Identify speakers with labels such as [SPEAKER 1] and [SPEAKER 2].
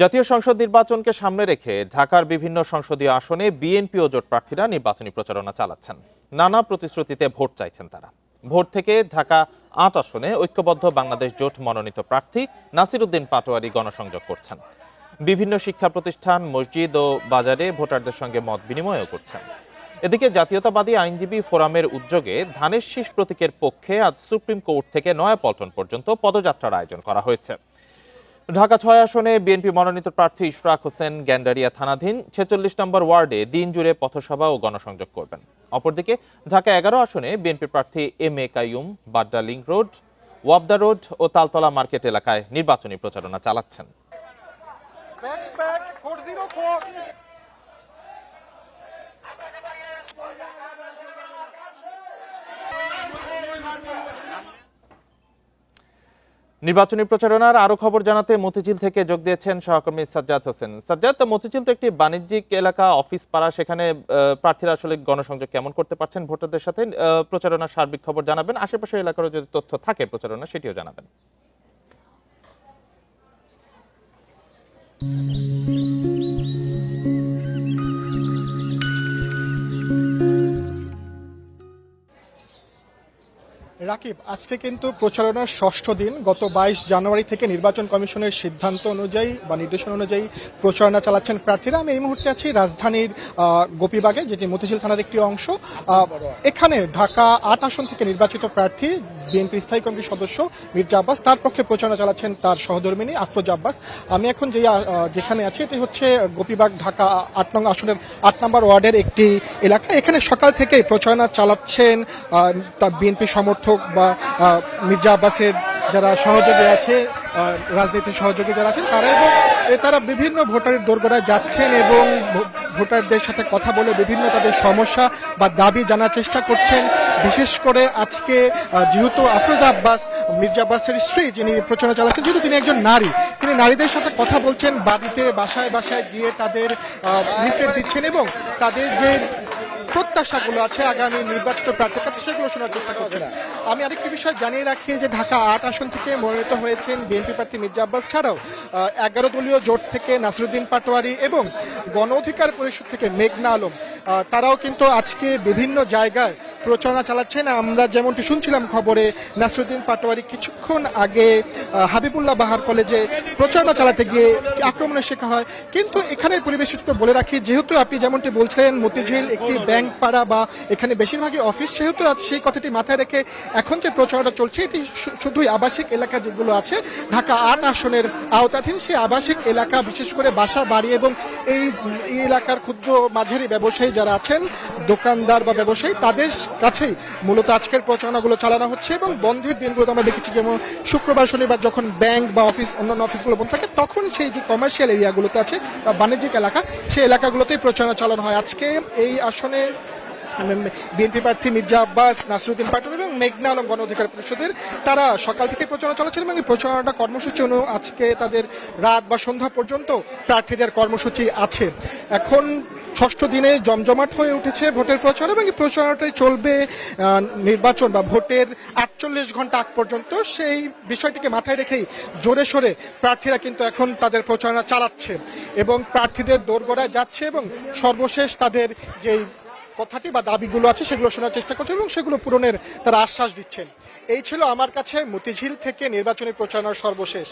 [SPEAKER 1] জাতীয় সংসদ নির্বাচনকে সামনে রেখে ঢাকার বিভিন্ন সংসদীয় আসনে বিএনপি ও জোট প্রার্থীরা নির্বাচনী প্রচারণা চালাচ্ছেন। নানা প্রতিশ্রুতিতে ভোট চাইছেন তারা। ভোট থেকে ঢাকা ৮ আসনে ঐক্যবদ্ধ বাংলাদেশ জোট মনোনীত প্রার্থী নাসির উদ্দিন পাটোয়ারি গণসংযোগ করছেন। বিভিন্ন শিক্ষা প্রতিষ্ঠান, মসজিদ ও বাজারে ভোটারদের সঙ্গে মত বিনিময়ও করছেন। এদিকে জাতীয়তাবাদী আইনজীবী ফোরামের উদ্যোগে ধানের শীষ প্রতীকের পক্ষে আজ সুপ্রিম কোর্ট থেকে নয়াপল্টন পর্যন্ত পদযাত্রার আয়োজন করা হয়েছে। ঢাকা ৬ আসনে বিএনপি মনোনীত প্রার্থী ইশরাক হোসেন গ্যান্ডারিয়া থানাধীন ৪৬ নম্বর ওয়ার্ডে দিন জুড়ে পথসভা ও গণসংযোগ করবেন। অপরদিকে ঢাকা ১১ আসনে বিএনপি প্রার্থী M A. Kaiyum Badda link road, Wapda road ও তালতলা মার্কেট এলাকায় নির্বাচনী প্রচারণা চালাচ্ছেন। নির্বাচনী প্রচারণার আরো খবর জানাতে মতিঝিল থেকে যোগ দিয়েছেন সহকর্মী সাজ্জাদ হোসেন। সাজ্জাদ, মতিঝিল তো একটি বাণিজ্যিক এলাকা, অফিস পাড়া, সেখানে প্রার্থীরা আসলে গণসংযোগ কেমন করতে পারছেন ভোটারদের সাথে? প্রচারণার সার্বিক খবর জানাবেন, আশেপাশের এলাকারও যদি তথ্য থাকে প্রচারণা সেটিও জানাবেন।
[SPEAKER 2] রাকিব, আজকে কিন্তু প্রচারণার ষষ্ঠ দিন। গত ২২ জানুয়ারি থেকে নির্বাচন কমিশনের সিদ্ধান্ত অনুযায়ী বা নির্দেশনা অনুযায়ী প্রচারণা চালাচ্ছেন প্রার্থীরা। আমি এই মুহূর্তে আছি রাজধানীর গোপীবাগে, যেটি মতিঝিল থানার একটি অংশ। এখানে ঢাকা ৮ আসন থেকে নির্বাচিত প্রার্থী বিএনপি স্থায়ী কমিটির সদস্য মির্জা আব্বাস, তার পক্ষে প্রচারণা চালাচ্ছেন তার সহধর্মিনী আফরোজা আব্বাস। আমি এখন যেখানে আছি এটি হচ্ছে গোপীবাগ ঢাকা ৮ নং আসনের ৮ নম্বর ওয়ার্ডের একটি এলাকা। এখানে সকাল থেকে প্রচারণা চালাচ্ছেন বিএনপি সমর্থক বা মির্জা আব্বাসের যারা সহযোগী আছে, রাজনীতির সহযোগী যারা আছেন তারা, এবং তারা বিভিন্ন ভোটারের দোরগোড়ায় যাচ্ছেন এবং ভোটারদের সাথে কথা বলে বিভিন্ন তাদের সমস্যা বা দাবি জানার চেষ্টা করছেন। বিশেষ করে আজকে যেহেতু আফরোজা আব্বাস মির্জা আব্বাসের স্ত্রী, যিনি প্রচারণা চালাচ্ছেন, যেহেতু তিনি একজন নারী, তিনি নারীদের সাথে কথা বলছেন, বাড়িতে বাসায় বাসায় গিয়ে তাদের লিফলেট দিচ্ছেন এবং তাদের যে প্রত্যাশাগুলো আছে আগামী নির্বাচিত প্রার্থীর কাছে সেগুলো শোনার চেষ্টা করছেন। আমি আরেকটি বিষয় জানিয়ে রাখি যে ঢাকা ৮ আসন থেকে মনোনীত হয়েছেন বিএনপি প্রার্থী মির্জা আব্বাস ছাড়াও ১১ দলীয় জোট থেকে নাসির উদ্দিন পাটোয়ারি এবং গণ অধিকার পরিষদ থেকে মেঘনা আলম, তারাও কিন্তু আজকে বিভিন্ন জায়গায় প্রচারণা চালাচ্ছেন। আমরা যেমনটি শুনছিলাম খবরে, নাসির উদ্দিন পাটোয়ারি কিছুক্ষণ আগে হাবিবুল্লাহ বাহার কলেজে প্রচারণা চালাতে গিয়ে আক্রমণের শিকার হয়। কিন্তু এখানের পরিবেশ বলে রাখি, যেহেতু আপনি যেমনটি বলছিলেন মতিঝিল একটি ব্যাংক পাড়া বা এখানে বেশিরভাগই অফিস, সেহেতু সেই কথাটি মাথায় রেখে এখন যে প্রচারণা চলছে এটি শুধুই আবাসিক এলাকা যেগুলো আছে ঢাকা ৮ আসনের আওতাধীন, সেই আবাসিক এলাকা, বিশেষ করে বাসা বাড়ি এবং এই এলাকার ক্ষুদ্র মাঝারি ব্যবসায়ী যারা আছেন, দোকানদার বা ব্যবসায়ী, তাদের কাছেই মূলত আজকের প্রচারণাগুলো চালানো হচ্ছে। এবং বন্ধের দিনগুলোতে আমরা দেখেছি, যেমন শুক্রবার শনিবার যখন ব্যাংক বা অফিস, অন্যান্য অফিসগুলো বন্ধ থাকে, তখন সেই যে কমার্শিয়াল এরিয়াগুলোতে আছে বা বাণিজ্যিক এলাকা, সেই এলাকাগুলোতেই প্রচারণা চালানো হয়। আজকে এই আসনে বিএনপি প্রার্থী মির্জা আব্বাস, নাসির উদ্দিন পাটোয়ারি এবং মেঘনা আলম গণ অধিকার পরিষদের, তারা সকাল থেকে প্রচারণা চালাচ্ছেন এবং এই প্রচারণাটা কর্মসূচি আজকে তাদের রাত বা সন্ধ্যা পর্যন্ত প্রার্থীদের কর্মসূচি আছে। এখন ষষ্ঠ দিনে জমজমাট হয়ে উঠেছে ভোটের প্রচার এবং এই প্রচারণাটাই চলবে নির্বাচন বা ভোটের ৪৮ ঘন্টা আগ পর্যন্ত। সেই বিষয়টিকে মাথায় রেখেই জোরে সোরে প্রার্থীরা কিন্তু এখন তাদের প্রচারণা চালাচ্ছে এবং প্রার্থীদের দোরগোড়ায় যাচ্ছে এবং সর্বশেষ তাদের যেই কথাটি বা দাবিগুলো আছে সেগুলো শোনার চেষ্টা করছেন এবং সেগুলো পূরণের তারা আশ্বাস দিচ্ছেন। এই ছিল আমার কাছে মতিঝিল থেকে নির্বাচনী প্রচারণার সর্বশেষ।